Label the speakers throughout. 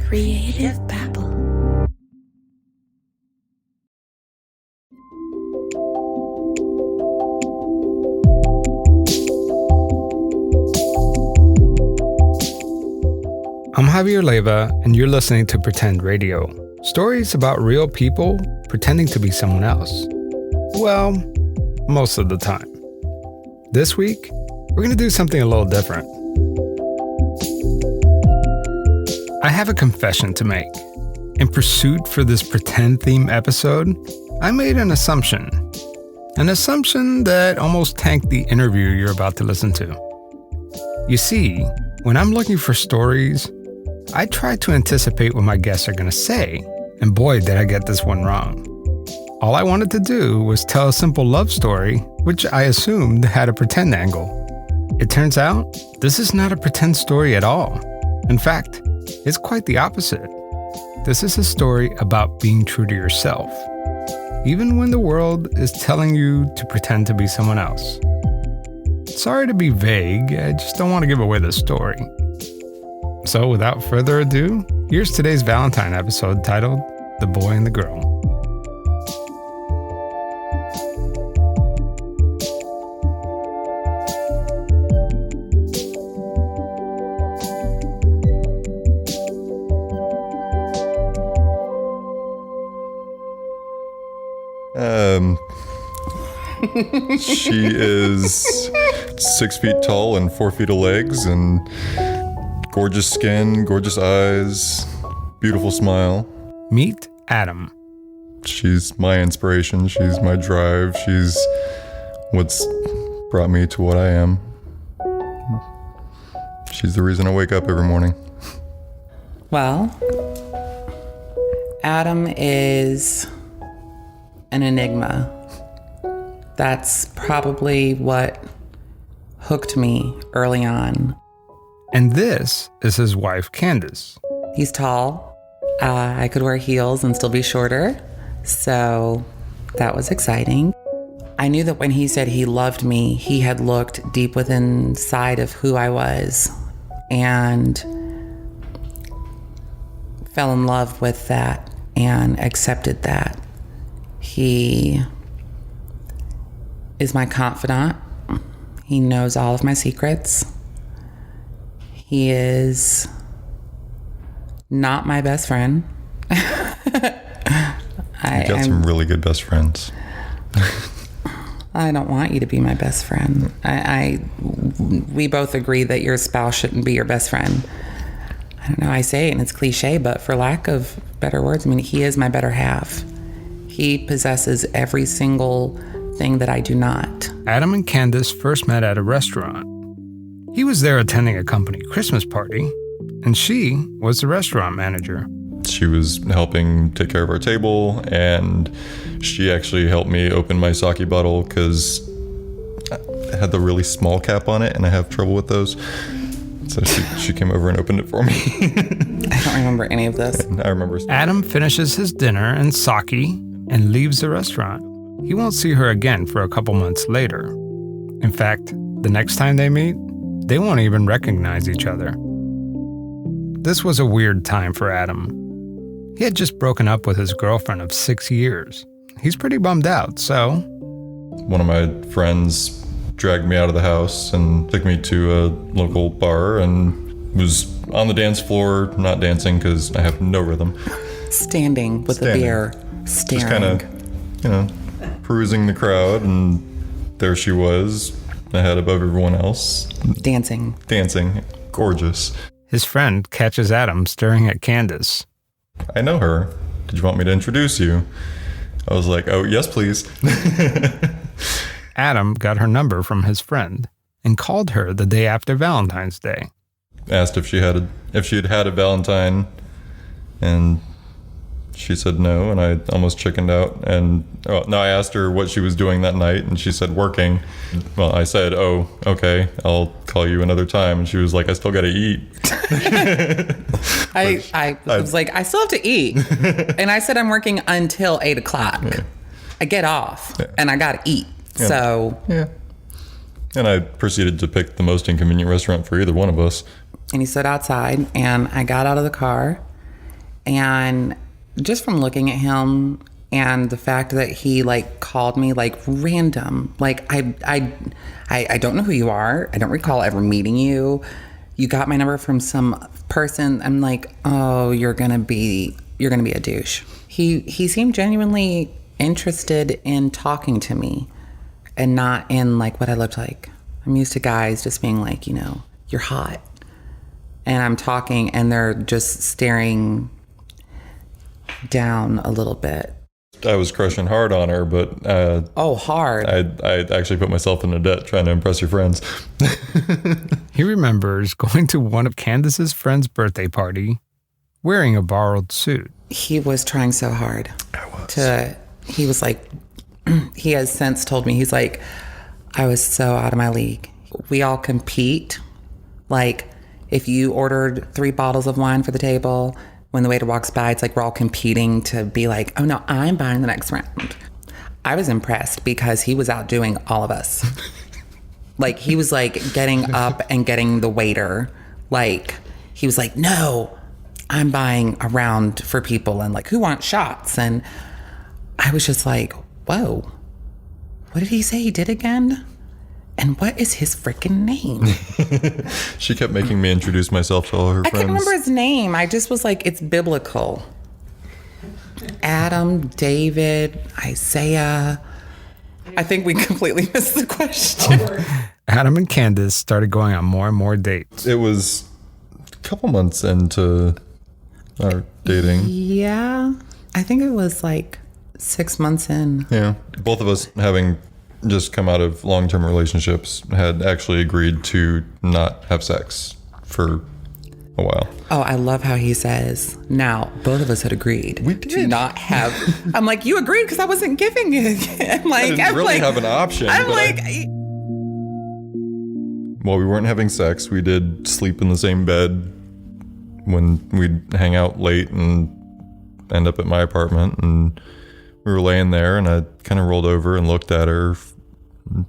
Speaker 1: Creative Babble.
Speaker 2: I'm Javier Leiva, and you're listening to Pretend Radio. Stories about real people pretending to be someone else. Well, most of the time. This week, we're going to do something a little different. I have a confession to make. In pursuit for this pretend theme episode, I made an assumption. An assumption that almost tanked the interview you're about to listen to. You see, when I'm looking for stories, I try to anticipate what my guests are going to say, and boy, did I get this one wrong. All I wanted to do was tell a simple love story, which I assumed had a pretend angle. It turns out, this is not a pretend story at all. In fact, it's quite the opposite. This is a story about being true to yourself, even when the world is telling you to pretend to be someone else. Sorry to be vague, I just don't want to give away the story. So without further ado, here's today's Valentine episode titled The Boy and the Girl.
Speaker 3: She is 6 feet tall and 4 feet of legs and gorgeous skin, gorgeous eyes, beautiful smile.
Speaker 2: Meet Adam.
Speaker 3: She's my inspiration. She's my drive. She's what's brought me to what I am. She's the reason I wake up every morning.
Speaker 4: Well, Adam is an enigma. That's probably what hooked me early on.
Speaker 2: And this is his wife, Candis.
Speaker 4: He's tall. I could wear heels and still be shorter. So that was exciting. I knew that when he said he loved me, he had looked deep within inside of who I was and fell in love with that and accepted that. He is my confidant. He knows all of my secrets. He is not my best friend.
Speaker 3: You got some really good best friends.
Speaker 4: I don't want you to be my best friend. We both agree that your spouse shouldn't be your best friend. I don't know, I say it and it's cliche, but for lack of better words, I mean, he is my better half. He possesses every single thing that I do not.
Speaker 2: Adam and Candis first met at a restaurant. He was there attending a company Christmas party, and she was the restaurant manager.
Speaker 3: She was helping take care of our table, and she actually helped me open my sake bottle because it had the really small cap on it, and I have trouble with those. So she came over and opened it for me.
Speaker 4: I don't remember any of this.
Speaker 3: And I remember.
Speaker 2: Adam finishes his dinner and sake and leaves the restaurant. He won't see her again for a couple months later. In fact, the next time they meet, they won't even recognize each other. This was a weird time for Adam. He had just broken up with his girlfriend of 6 years. He's pretty bummed out, so...
Speaker 3: One of my friends dragged me out of the house and took me to a local bar and was on the dance floor, not dancing because I have no rhythm.
Speaker 4: Standing with a beer, staring.
Speaker 3: Just kind of, perusing the crowd, and there she was, ahead above everyone else.
Speaker 4: Dancing.
Speaker 3: Gorgeous.
Speaker 2: His friend catches Adam staring at Candis.
Speaker 3: I know her. Did you want me to introduce you? I was like, oh, yes, please.
Speaker 2: Adam got her number from his friend and called her the day after Valentine's Day.
Speaker 3: Asked if she had had a Valentine, and she said no, and I almost chickened out. And I asked her what she was doing that night, and she said working. Well, I said, oh, okay, I'll call you another time. And she was like, I still got to eat.
Speaker 4: I was like, I still have to eat. And I said, I'm working until 8 o'clock. Yeah. I get off, and I got to eat. Yeah. So.
Speaker 3: Yeah. And I proceeded to pick the most inconvenient restaurant for either one of us.
Speaker 4: And he stood outside, and I got out of the car, And just from looking at him and the fact that he like called me like random, like I don't know who you are. I don't recall ever meeting you. You got my number from some person. I'm like, oh, you're gonna be a douche. He seemed genuinely interested in talking to me and not in like what I looked like. I'm used to guys just being like, you know, you're hot. And I'm talking and they're just staring down a little bit.
Speaker 3: I was crushing hard on her, but
Speaker 4: hard.
Speaker 3: I actually put myself into debt trying to impress your friends.
Speaker 2: He remembers going to one of Candis's friend's birthday party wearing a borrowed suit.
Speaker 4: He was trying so hard. He was like, he has since told me, he's like, I was so out of my league. We all compete. Like, if you ordered 3 bottles of wine for the table, when the waiter walks by, it's like we're all competing to be like, oh no, I'm buying the next round. I was impressed because he was outdoing all of us. Like, he was like getting up and getting the waiter. Like, he was like, no, I'm buying a round for people, and like, who wants shots? And I was just like, whoa, what did he say he did again? And what is his freaking name?
Speaker 3: She kept making me introduce myself to all her friends.
Speaker 4: I couldn't remember his name. I just was like, it's biblical. Adam, David, Isaiah. I think we completely missed the question.
Speaker 2: Adam and Candis started going on more and more dates.
Speaker 3: It was a couple months into our dating.
Speaker 4: Yeah. I think it was like 6 months in.
Speaker 3: Yeah. Both of us, having just come out of long-term relationships, had actually agreed to not have sex for a while.
Speaker 4: Oh, I love how he says, now, both of us had agreed to not have. I'm like, you agreed because I wasn't giving it.
Speaker 3: I didn't really have an option.
Speaker 4: I'm like...
Speaker 3: While we weren't having sex, we did sleep in the same bed when we'd hang out late and end up at my apartment, and we were laying there, and I kind of rolled over and looked at her,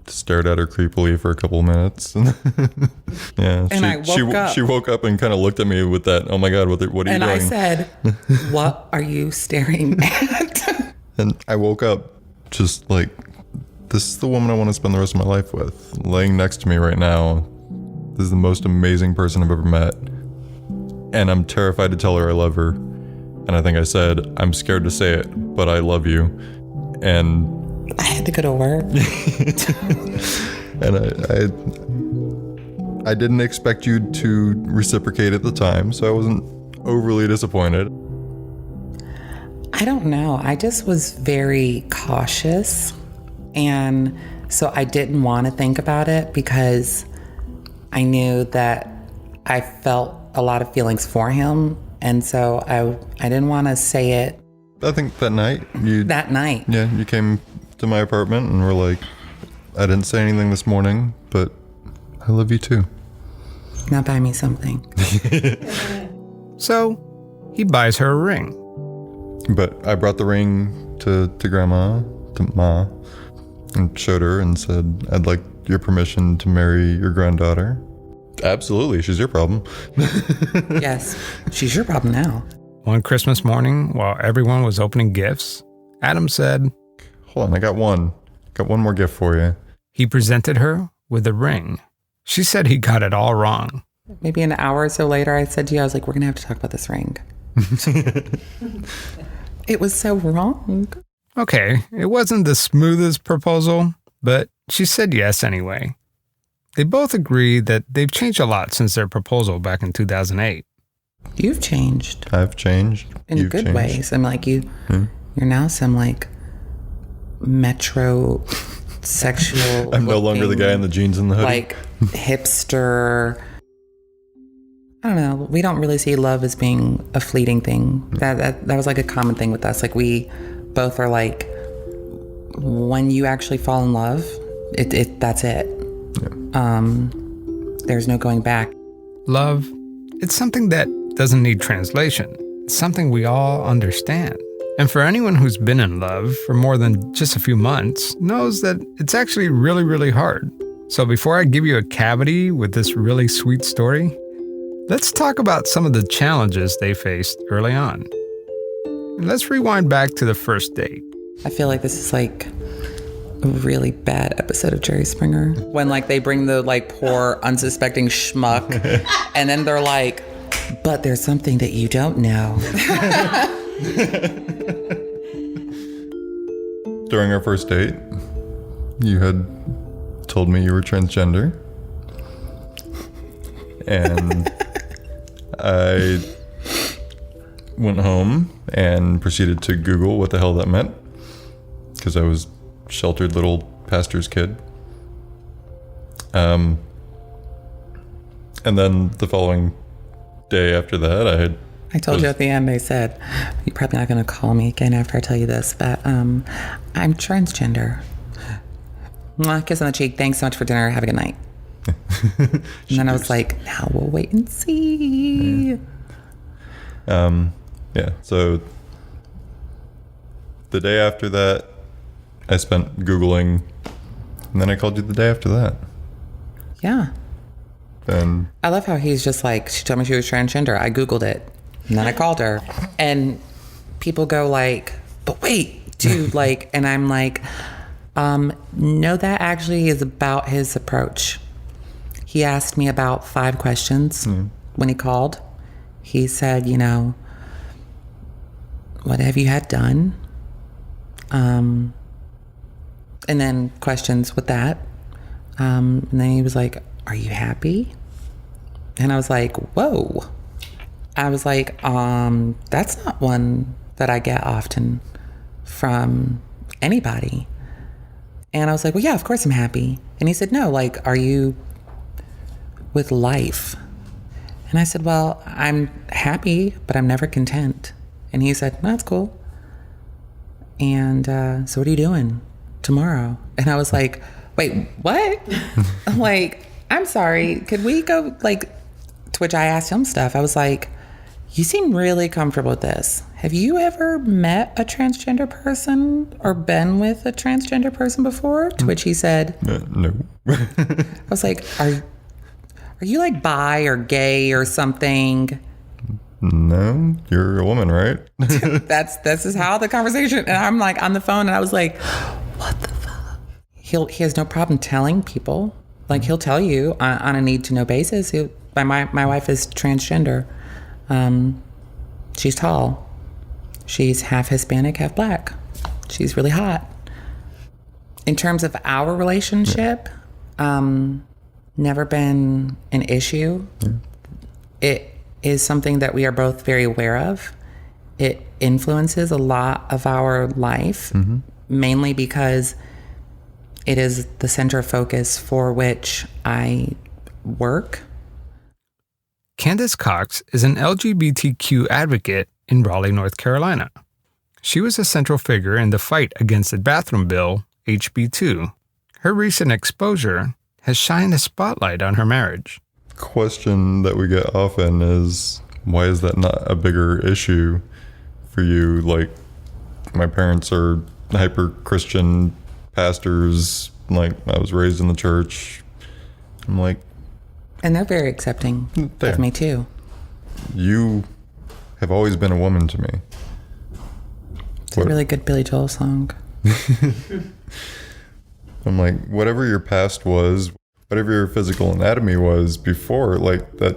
Speaker 3: stared at her creepily for a couple of minutes. Yeah,
Speaker 4: and I woke up.
Speaker 3: She woke up and kind of looked at me with that, oh my God, what are you doing?
Speaker 4: And I said, what are you staring at?
Speaker 3: And I woke up just like, this is the woman I want to spend the rest of my life with. Laying next to me right now. This is the most amazing person I've ever met. And I'm terrified to tell her I love her. And I think I said, I'm scared to say it, but I love you. And
Speaker 4: I had to go to work.
Speaker 3: And I didn't expect you to reciprocate at the time, so I wasn't overly disappointed.
Speaker 4: I don't know. I just was very cautious. And so I didn't want to think about it because I knew that I felt a lot of feelings for him. And so I didn't want to say it.
Speaker 3: I think that night.
Speaker 4: Yeah,
Speaker 3: you came to my apartment and were like, I didn't say anything this morning, but I love you too.
Speaker 4: Now buy me something.
Speaker 2: So he buys her a ring.
Speaker 3: But I brought the ring to Grandma, to Ma, and showed her and said, I'd like your permission to marry your granddaughter. Absolutely, she's your problem.
Speaker 4: Yes, she's your problem now.
Speaker 2: One Christmas morning, while everyone was opening gifts, Adam said,
Speaker 3: Hold on, I got one more gift for you.
Speaker 2: He presented her with a ring. She said he got it all wrong.
Speaker 4: Maybe an hour or so later, I said to you, I was like, we're going to have to talk about this ring. It was so wrong.
Speaker 2: Okay, it wasn't the smoothest proposal, but she said yes anyway. They both agree that they've changed a lot since their proposal back in 2008.
Speaker 4: You've changed.
Speaker 3: I've changed.
Speaker 4: In
Speaker 3: You've
Speaker 4: good
Speaker 3: changed.
Speaker 4: ways. I'm like, you're now some like metro sexual.
Speaker 3: I'm no longer the guy in the jeans and the hoodie.
Speaker 4: Like hipster. I don't know. We don't really see love as being a fleeting thing. That was like a common thing with us. Like we both are like, when you actually fall in love, that's it. Yeah. There's no going back.
Speaker 2: Love, it's something that doesn't need translation. It's something we all understand. And for anyone who's been in love for more than just a few months knows that it's actually really, really hard. So before I give you a cavity with this really sweet story, let's talk about some of the challenges they faced early on. let's rewind back to the first date.
Speaker 4: I feel like this is like a really bad episode of Jerry Springer. When like they bring the like poor unsuspecting schmuck and then they're like, but there's something that you don't know.
Speaker 3: During our first date, you had told me you were transgender. And I went home and proceeded to Google what the hell that meant, because I was a sheltered little pastor's kid. And then the following day after that,
Speaker 4: I told you at the end, I said, you're probably not going to call me again after I tell you this, but I'm transgender. Mwah, kiss on the cheek. Thanks so much for dinner. Have a good night. And then I was like, now we'll wait and see.
Speaker 3: Yeah. So the day after that, I spent Googling, and then I called you the day after that.
Speaker 4: Yeah.
Speaker 3: And
Speaker 4: I love how he's just like, she told me she was transgender. I Googled it. And then I called her. And people go like, but wait, dude, like, and I'm like, no, that actually is about his approach. He asked me about 5 questions when he called. He said, you know, what have you had done? And then questions with that. And then he was like, are you happy? And I was like, whoa. I was like, that's not one that I get often from anybody. And I was like, well, yeah, of course I'm happy. And he said, no, like, are you with life? And I said, well, I'm happy, but I'm never content. And he said, no, that's cool. And so what are you doing tomorrow? And I was like, wait, what? Like, I'm sorry, could we go, like, to which I asked him stuff. I was like, you seem really comfortable with this. Have you ever met a transgender person or been with a transgender person before? To which he said,
Speaker 3: no.
Speaker 4: I was like, are you like bi or gay or something?
Speaker 3: No, you're a woman, right?
Speaker 4: This is how the conversation, and I'm like on the phone and I was like, what the fuck? He has no problem telling people. Like he'll tell you on a need to know basis. My wife is transgender. She's tall. She's half Hispanic, half black. She's really hot. In terms of our relationship, never been an issue. It is something that we are both very aware of. It influences a lot of our life, mainly because it is the center of focus for which I work.
Speaker 2: Candis Cox is an LGBTQ advocate in Raleigh, North Carolina. She was a central figure in the fight against the bathroom bill, HB 2. Her recent exposure has shined a spotlight on her marriage.
Speaker 3: Question that we get often is, why is that not a bigger issue for you? Like, my parents are hyper-Christian pastors. Like, I was raised in the church. I'm like...
Speaker 4: And they're very accepting of me, too.
Speaker 3: You have always been a woman to me.
Speaker 4: It's a really good Billy Joel song.
Speaker 3: I'm like, whatever your past was, whatever your physical anatomy was before, like that,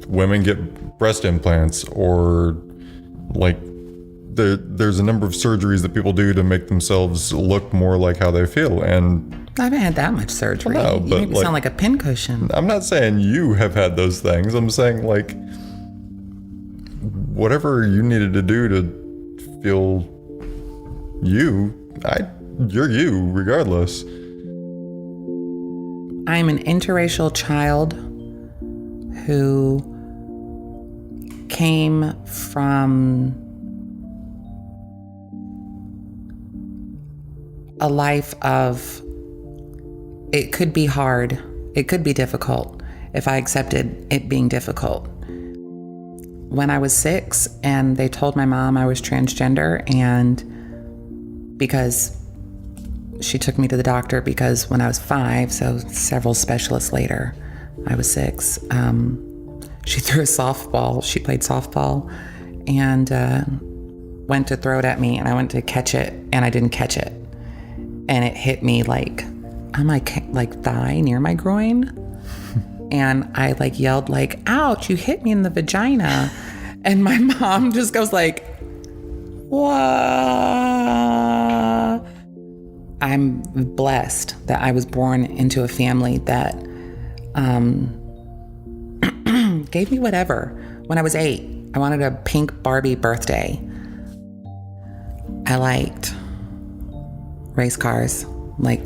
Speaker 3: women get breast implants, or like there's a number of surgeries that people do to make themselves look more like how they feel. And
Speaker 4: I haven't had that much surgery.
Speaker 3: No,
Speaker 4: you
Speaker 3: but
Speaker 4: make me sound like a pincushion.
Speaker 3: I'm not saying you have had those things. I'm saying like whatever you needed to do to feel you're you regardless.
Speaker 4: I'm an interracial child who came from a life of, it could be hard, it could be difficult if I accepted it being difficult. When I was 6 and they told my mom I was transgender, and because she took me to the doctor, because when I was 5, so several specialists later, I was 6, she threw a softball. She played softball, and went to throw it at me, and I went to catch it, and I didn't catch it. And it hit me like on my thigh near my groin. And I like yelled like, ouch, you hit me in the vagina. And my mom just goes like, what? I'm blessed that I was born into a family that gave me whatever. When I was 8, I wanted a pink Barbie birthday. I liked race cars, like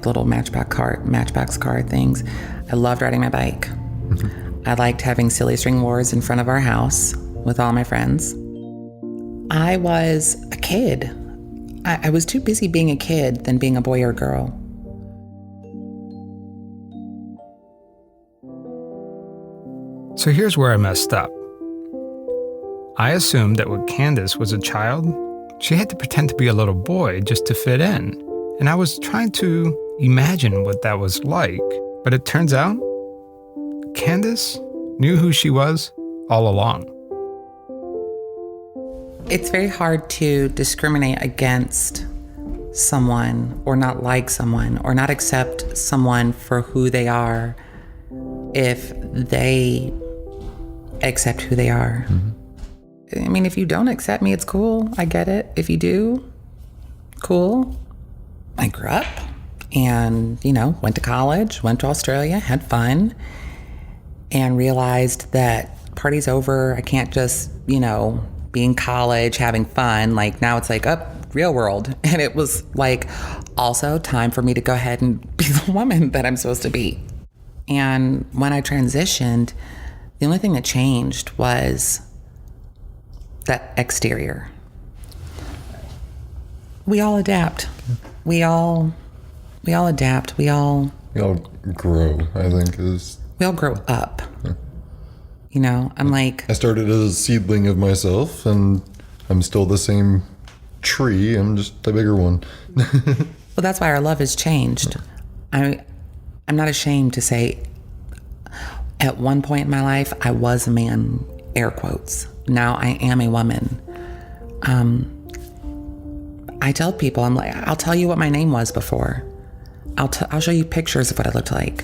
Speaker 4: little matchbox car things. I loved riding my bike. I liked having silly string wars in front of our house with all my friends. I was a kid. I was too busy being a kid than being a boy or girl.
Speaker 2: So here's where I messed up. I assumed that when Candis was a child, she had to pretend to be a little boy just to fit in. And I was trying to imagine what that was like. But it turns out, Candis knew who she was all along.
Speaker 4: It's very hard to discriminate against someone or not like someone or not accept someone for who they are if they accept who they are. I mean, if you don't accept me, it's cool. I get it. If you do, cool. I grew up and, went to college, went to Australia, had fun, and realized that party's over. I can't just, be in college, having fun. Like now it's like, real world. And it was like also time for me to go ahead and be the woman that I'm supposed to be. And when I transitioned, the only thing that changed was that exterior. We all adapt. We all adapt. We all
Speaker 3: grow, I think is.
Speaker 4: We all grow up. I'm like...
Speaker 3: I started as a seedling of myself, and I'm still the same tree. I'm just a bigger one.
Speaker 4: Well, that's why our love has changed. I'm not ashamed to say at one point in my life, I was a man, air quotes. Now I am a woman. I tell people, I'm like, I'll tell you what my name was before. I'll show you pictures of what I looked like.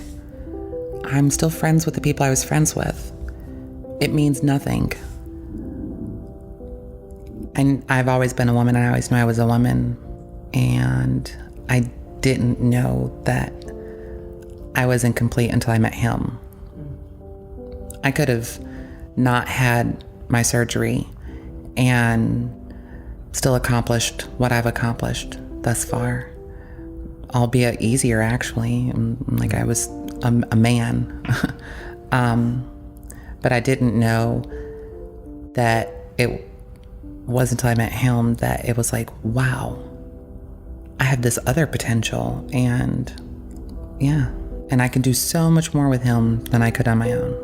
Speaker 4: I'm still friends with the people I was friends with. It means nothing. And I've always been a woman. I always knew I was a woman. And I didn't know that I was incomplete until I met him. I could have not had my surgery and still accomplished what I've accomplished thus far. Albeit easier, actually. Like I was a man. But I didn't know that it wasn't until I met him that it was like, wow, I have this other potential. And yeah, and I can do so much more with him than I could on my own.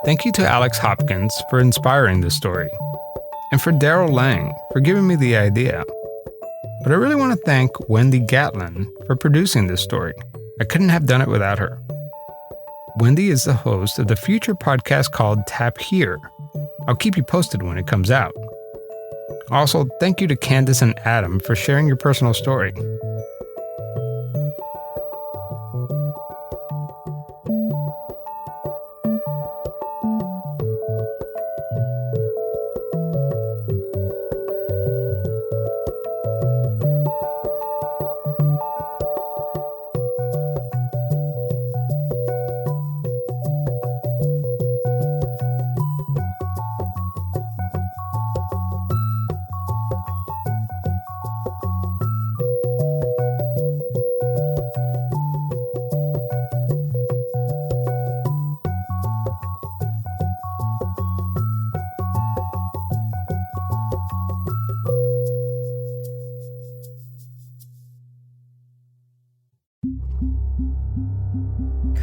Speaker 2: Thank you to Alex Hopkins for inspiring this story, and for Daryl Lang for giving me the idea. But I really want to thank Wendy Gatlin for producing this story. I couldn't have done it without her. Wendy is the host of the future podcast called Tap Here. I'll keep you posted when it comes out. Also, thank you to Candis and Adam for sharing your personal story.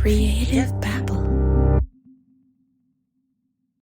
Speaker 1: Creative